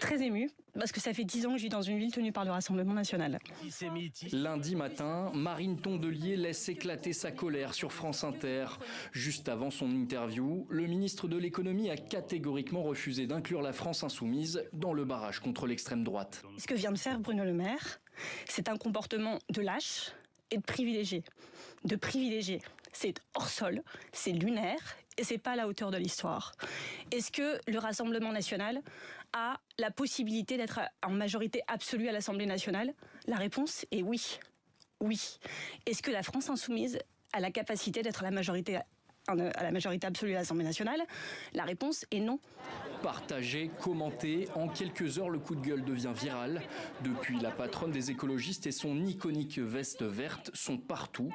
très émue parce que ça fait 10 ans que je vis dans une ville tenue par le Rassemblement national. Lundi matin, Marine Tondelier laisse éclater sa colère sur France Inter. Juste avant son interview, le ministre de l'économie a catégoriquement refusé d'inclure la France insoumise dans le barrage contre l'extrême droite. Ce que vient de faire Bruno Le Maire, c'est un comportement de lâche et de privilégié. De privilégié. C'est hors sol, c'est lunaire et c'est pas à la hauteur de l'histoire. Est-ce que le Rassemblement national a la possibilité d'être en majorité absolue à l'Assemblée nationale? La réponse est oui. Oui. Est-ce que la France insoumise a la capacité d'être à la majorité absolue à l'Assemblée nationale? La réponse est non. Partagé, commenté, en quelques heures, le coup de gueule devient viral. Depuis, la patronne des écologistes et son iconique veste verte sont partout.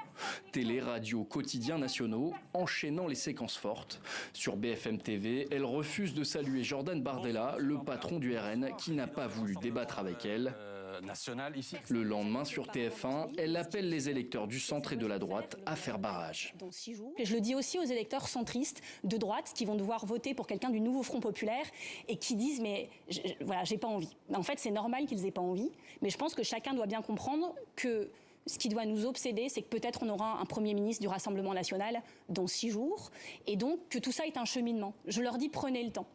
Télé, radio, quotidiens nationaux, enchaînant les séquences fortes. Sur BFM TV, elle refuse de saluer Jordan Bardella, le patron du RN, qui n'a pas voulu débattre avec elle. Le lendemain, sur TF1, elle appelle les électeurs du centre et de la droite à faire barrage. Et je le dis aussi aux électeurs centristes de droite qui vont devoir voter pour quelqu'un du nouveau Front populaire et qui disent mais voilà, j'ai pas envie. En fait, c'est normal qu'ils aient pas envie, mais je pense que chacun doit bien comprendre que ce qui doit nous obséder, c'est que peut-être on aura un Premier ministre du Rassemblement national dans 6 jours et donc que tout ça est un cheminement. Je leur dis prenez le temps.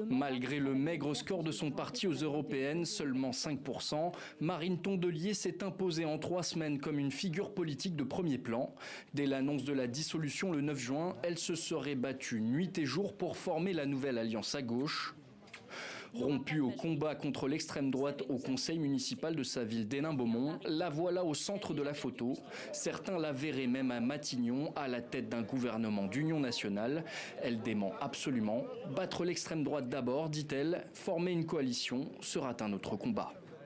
Malgré le maigre score de son parti aux européennes, seulement 5%, Marine Tondelier s'est imposée en 3 semaines comme une figure politique de premier plan. Dès l'annonce de la dissolution le 9 juin, elle se serait battue nuit et jour pour former la nouvelle alliance à gauche. Rompue au combat contre l'extrême droite au conseil municipal de sa ville d'Hénin-Beaumont, la voilà au centre de la photo. Certains la verraient même à Matignon, à la tête d'un gouvernement d'union nationale. Elle dément absolument. Battre l'extrême droite d'abord, dit-elle, former une coalition sera un autre combat.